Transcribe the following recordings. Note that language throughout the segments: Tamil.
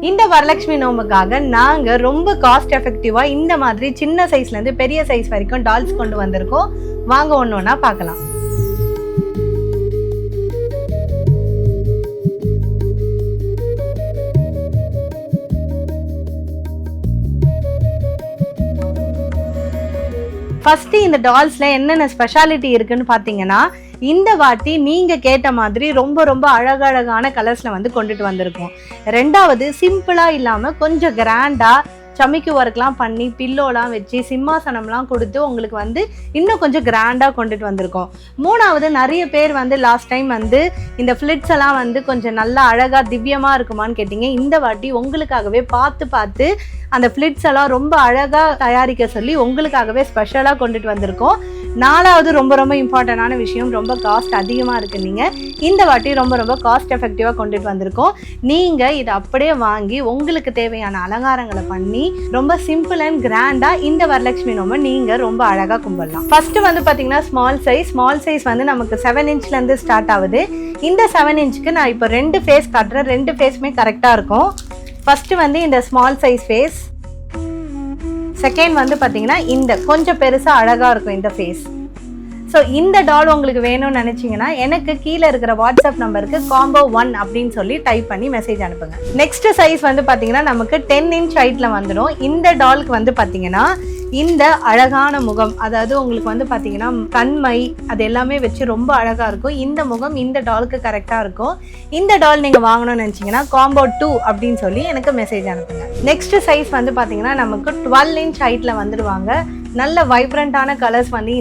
இந்த வரலட்சுமி நோம்புக்காக நாங்க ரொம்ப காஸ்ட் எஃபெக்டிவா இந்த மாதிரி சின்ன சைஸ்ல இருந்து பெரிய சைஸ் வரைக்கும் டால்ஸ் கொண்டு வந்திருக்கோம். வாங்க ஒன்னொன்னா பார்க்கலாம். ஃபர்ஸ்ட் இந்த டால்ஸ்ல என்னென்ன ஸ்பெஷாலிட்டி இருக்குன்னு பாத்தீங்கன்னா, இந்த வாட்டி நீங்க கேட்ட மாதிரி ரொம்ப ரொம்ப அழகழகான கலர்ஸ்ல வந்து கொண்டுட்டு வந்திருக்கோம். ரெண்டாவது சிம்பிளா இல்லாம கொஞ்சம் கிராண்டா சமிக்கு ஒர்க்லாம் பண்ணி பில்லோலாம் வச்சு சிம்மாசனம்லாம் கொடுத்து உங்களுக்கு வந்து இன்னும் கொஞ்சம் கிராண்டாக கொண்டுட்டு வந்திருக்கோம். மூணாவது நிறைய பேர் வந்து லாஸ்ட் டைம் வந்து இந்த ஃப்ளிட்ஸ் எல்லாம் வந்து கொஞ்சம் நல்லா அழகாக திவ்யமாக இருக்குமான்னு கேட்டிங்க. இந்த வாட்டி உங்களுக்காகவே பார்த்து அந்த ஃப்ளிட்ஸ் எல்லாம் ரொம்ப அழகாக தயாரிக்க சொல்லி உங்களுக்காகவே ஸ்பெஷலாக கொண்டுட்டு வந்திருக்கோம். நாலாவது ரொம்ப ரொம்ப இம்பார்ட்டண்டான விஷயம், ரொம்ப காஸ்ட் அதிகமாக இருக்குது. நீங்கள் இந்த வாட்டி ரொம்ப ரொம்ப காஸ்ட் எஃபெக்டிவாக கொண்டுட்டு வந்திருக்கோம். நீங்கள் இதை அப்படியே வாங்கி உங்களுக்கு தேவையான அலங்காரங்களை பண்ணி ரொம்ப சிம்பிள் அண்ட் கிராண்டா இந்த வரலட்சுமி நோம்பை நீங்க ரொம்ப அழகா கும்பிடலாம். ஃபர்ஸ்ட் வந்து பாத்தீங்கன்னா ஸ்மால் சைஸ் வந்து நமக்கு 7 இன்ச்ல இருந்து ஸ்டார்ட் ஆகுது. இந்த 7 இன்ச்சுக்கு நான் இப்போ 2 ஃபேஸ் காட்டுறேன். 2 ஃபேஸுமே கரெக்டா இருக்கும். ஃபர்ஸ்ட் வந்து இந்த ஸ்மால் சைஸ் ஃபேஸ், செகண்ட் வந்து பாத்தீங்கன்னா இந்த கொஞ்சம் பெருசா அழகா இருக்கும் இந்த ஃபேஸ். ஸோ இந்த டால் உங்களுக்கு வேணும்னு நினைச்சீங்கன்னா எனக்கு கீழே இருக்கிற வாட்ஸ்அப் நம்பருக்கு காம்போ 1 அப்படின்னு சொல்லி டைப் பண்ணி மெசேஜ் அனுப்புங்க. நெக்ஸ்ட் சைஸ் வந்து பார்த்தீங்கன்னா நமக்கு 10 இன்ச் ஹைட்ல வந்துடும். இந்த டாலுக்கு வந்து பார்த்தீங்கன்னா இந்த அழகான முகம், அதாவது உங்களுக்கு வந்து பார்த்தீங்கன்னா கண்மை அது எல்லாமே வச்சு ரொம்ப அழகா இருக்கும். இந்த முகம் இந்த டாலுக்கு கரெக்டா இருக்கும். இந்த டால் நீங்க வாங்கணும்னு நினைச்சீங்கன்னா காம்போ 2 அப்படின்னு சொல்லி எனக்கு மெசேஜ் அனுப்புங்க. நெக்ஸ்ட் சைஸ் வந்து பார்த்தீங்கன்னா நமக்கு 12 இன்ச் ஹைட்ல வந்துடுவாங்க. நல்ல வைப்ரண்டான கலர்ஸ் வந்து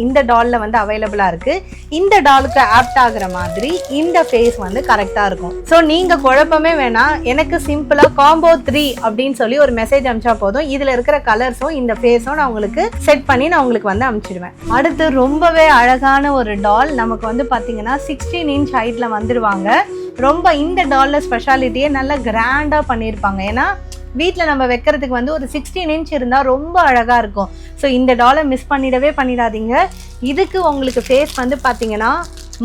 இந்த டால்ல வந்து அவைலபிளா இருக்கு. இந்த டாலுக்கு ஆப்ட் ஆகுற மாதிரி இந்த ஃபேஸ் வந்து கரெக்டா இருக்கும். ஸோ நீங்க குழப்பமே வேணாம், எனக்கு சிம்பிளா காம்போ 3 அப்படின்னு சொல்லி ஒரு மெசேஜ் அனுப்பிச்சா போதும். இதுல இருக்கிற கலர்ஸும் இந்த ஃபேஸும் நான் உங்களுக்கு செட் பண்ணி நான் உங்களுக்கு வந்து அனுப்பிச்சிடுவேன். அடுத்து ரொம்பவே அழகான ஒரு டால் நமக்கு வந்து பாத்தீங்கன்னா 16 இன்ச் ஹைட்ல வந்துடுவாங்க. ரொம்ப இந்த டால்ல ஸ்பெஷாலிட்டியே நல்லா கிராண்டா பண்ணியிருப்பாங்க. ஏன்னா வீட்டில் நம்ம வைக்கிறதுக்கு வந்து ஒரு 16 இன்ச் இருந்தால் ரொம்ப அழகாக இருக்கும். ஸோ இந்த டாலை மிஸ் பண்ணிடாதீங்க. இதுக்கு உங்களுக்கு ஃபேஸ் வந்து பார்த்தீங்கன்னா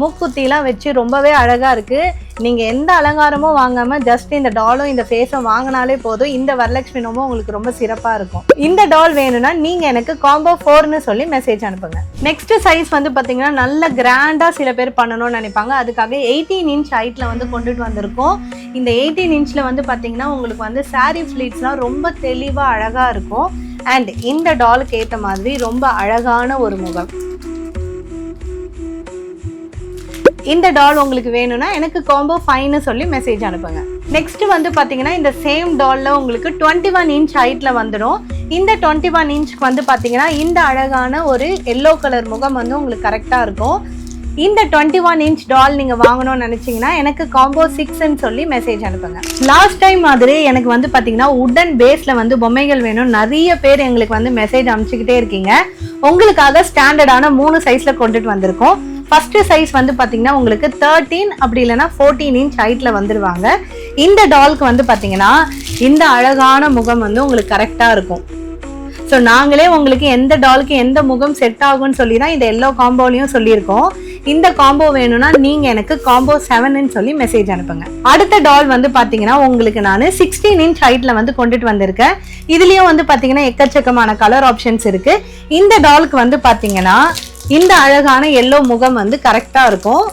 மூக்குத்திலாம் வச்சு ரொம்பவே அழகாக இருக்குது. நீங்கள் எந்த அலங்காரமும் வாங்காமல் ஜஸ்ட் இந்த டாலும் இந்த ஃபேஸும் வாங்கினாலே போதும். இந்த வரலட்சுமி நோம்பும் உங்களுக்கு ரொம்ப சிறப்பாக இருக்கும். இந்த டால் வேணும்னா நீங்கள் எனக்கு காம்போ 4ன்னு சொல்லி மெசேஜ் அனுப்புங்க. நெக்ஸ்ட் சைஸ் வந்து பார்த்தீங்கன்னா நல்ல கிராண்டாக சில பேர் பண்ணணும்னு நினைப்பாங்க. அதுக்காக 18 இன்ச் ஹைட்டில் வந்து கொண்டுட்டு வந்திருக்கோம். இந்த 18 இன்ச்சில் வந்து பார்த்தீங்கன்னா உங்களுக்கு வந்து சாரீ ஃப்ளீட்ஸ்லாம் ரொம்ப தெளிவாக அழகாக இருக்கும். அண்ட் இந்த டாலுக்கு ஏற்ற மாதிரி ரொம்ப அழகான ஒரு முகம். இந்த டால் உங்களுக்கு வேணும்னா எனக்கு காம்போ 5ன்னு சொல்லி மெசேஜ் அனுப்புங்க. நெக்ஸ்ட் வந்து பாத்தீங்கன்னா இந்த சேம் டால்ல உங்களுக்கு 21 இன்ச் ஹைட்ல வந்துடும். இந்த 21 இன்ச்சுக்கு வந்து பாத்தீங்கன்னா இந்த அழகான ஒரு எல்லோ கலர் முகம் வந்து உங்களுக்கு கரெக்டா இருக்கும். இந்த 21 இன்ச் டால் நீங்க வாங்கணும்னு நினைச்சீங்கன்னா எனக்கு காம்போ 6ன்னு சொல்லி மெசேஜ் அனுப்புங்க. லாஸ்ட் டைம் மாதிரி எனக்கு வந்து பாத்தீங்கன்னா உடன் பேஸ்ல வந்து பொம்மைகள் வேணும். நிறைய பேர் எங்களுக்கு வந்து மெசேஜ் அனுப்பிச்சுக்கிட்டே இருக்கீங்க. உங்களுக்காக ஸ்டாண்டர்டான 3 சைஸ்ல கொண்டுட்டு வந்திருக்கோம். ஃபர்ஸ்ட் சைஸ் வந்து பாத்தீங்கன்னா உங்களுக்கு 13 அப்படி இல்லைன்னா 14 இன்ச் ஹைட்ல வந்துருவாங்க. இந்த டாலுக்கு வந்து பாத்தீங்கன்னா இந்த அழகான முகம் வந்து உங்களுக்கு கரெக்டா இருக்கும். ஸோ நாங்களே உங்களுக்கு எந்த டாலுக்கு எந்த முகம் செட் ஆகும்னு சொல்லி தான் இந்த எல்லோ காம்போலையும் சொல்லியிருக்கோம். இந்த காம்போ வேணும்னா நீங்க எனக்கு காம்போ 7ன்னு சொல்லி மெசேஜ் அனுப்புங்க. அடுத்த டால் வந்து பாத்தீங்கன்னா உங்களுக்கு நான் 16 இன்ச் ஹைட்ல வந்து கொண்டுட்டு வந்திருக்கேன். இதுலயும் வந்து பாத்தீங்கன்னா எக்கச்சக்கமான கலர் ஆப்ஷன்ஸ் இருக்கு. இந்த டாலுக்கு வந்து பாத்தீங்கன்னா இந்த அழகான எல்லோ முகம் வந்து கரெக்டா இருக்கும்.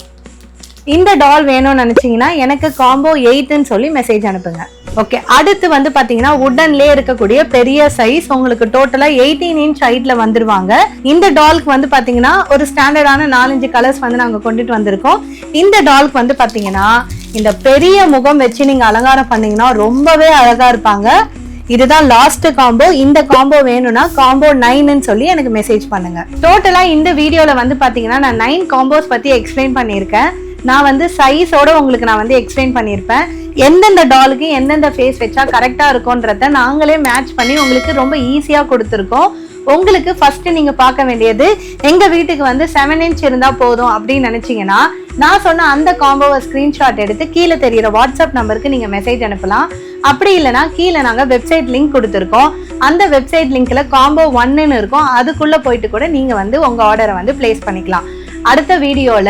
இந்த டால் வேணும்னு நினைச்சீங்கன்னா எனக்கு காம்போ 8ன்னு சொல்லி மெசேஜ் அனுப்புங்க. ஓகே, அடுத்து வந்து பாத்தீங்கன்னா உடன்லயே இருக்கக்கூடிய பெரிய சைஸ் உங்களுக்கு டோட்டலா 18 இன்ச் ஹைட்ல வந்துருவாங்க. இந்த டாலுக்கு வந்து பாத்தீங்கன்னா ஒரு ஸ்டாண்டர்டான 4-5 கலர்ஸ் வந்து நாங்க கொண்டுட்டு வந்திருக்கோம். இந்த டாலுக்கு வந்து பாத்தீங்கன்னா இந்த பெரிய முகம் வச்சு நீங்க அலங்காரம் பண்ணீங்கன்னா ரொம்பவே அழகா இருப்பாங்க. இதுதான் லாஸ்ட் காம்போ. இந்த காம்போ வேணும்னா காம்போ 9ன்னு சொல்லி எனக்கு மெசேஜ் பண்ணுங்க. டோட்டலா இந்த வீடியோல வந்து பாத்தீங்கன்னா நான் 9 காம்போஸ் பத்தி எக்ஸ்பிளைன் பண்ணியிருக்கேன். நான் வந்து சைஸோட உங்களுக்கு நான் வந்து எக்ஸ்பிளைன் பண்ணியிருப்பேன். எந்தெந்த டாலுக்கு எந்தெந்த ஃபேஸ் வச்சா கரெக்டா இருக்கும்ன்றத நாங்களே மேட்ச் பண்ணி உங்களுக்கு ரொம்ப ஈஸியா கொடுத்துருக்கோம். உங்களுக்கு ஃபர்ஸ்ட் நீங்க பார்க்க வேண்டியது எங்க வீட்டுக்கு வந்து 7 இன்ச் இருந்தா போதும் அப்படின்னு நினைச்சீங்கன்னா நான் சொன்ன அந்த காம்போவை ஸ்கிரீன்ஷாட் எடுத்து கீழே தெரியுற வாட்ஸ்அப் நம்பருக்கு நீங்க மெசேஜ் அனுப்பலாம். அப்படி இல்லைன்னா கீழே நாங்க வெப்சைட் லிங்க் கொடுத்துருக்கோம். அந்த வெப்சைட் லிங்க்ல காம்போ 1ன்னு இருக்கும். அதுக்குள்ள போயிட்டு கூட நீங்க வந்து உங்க ஆர்டரை வந்து பிளேஸ் பண்ணிக்கலாம். அடுத்த வீடியோல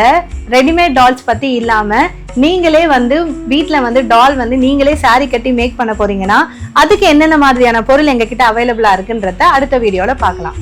ரெடிமேட் டால்ஸ் பத்தி இல்லாம நீங்களே வந்து வீட்ல வந்து டால் வந்து நீங்களே saree கட்டி மேக் பண்ண போறீங்கன்னா அதுக்கு என்னென்ன மாதிரியான பொருள் எங்ககிட்ட அவைலபிளா இருக்குன்றத அடுத்த வீடியோல பார்க்கலாம்.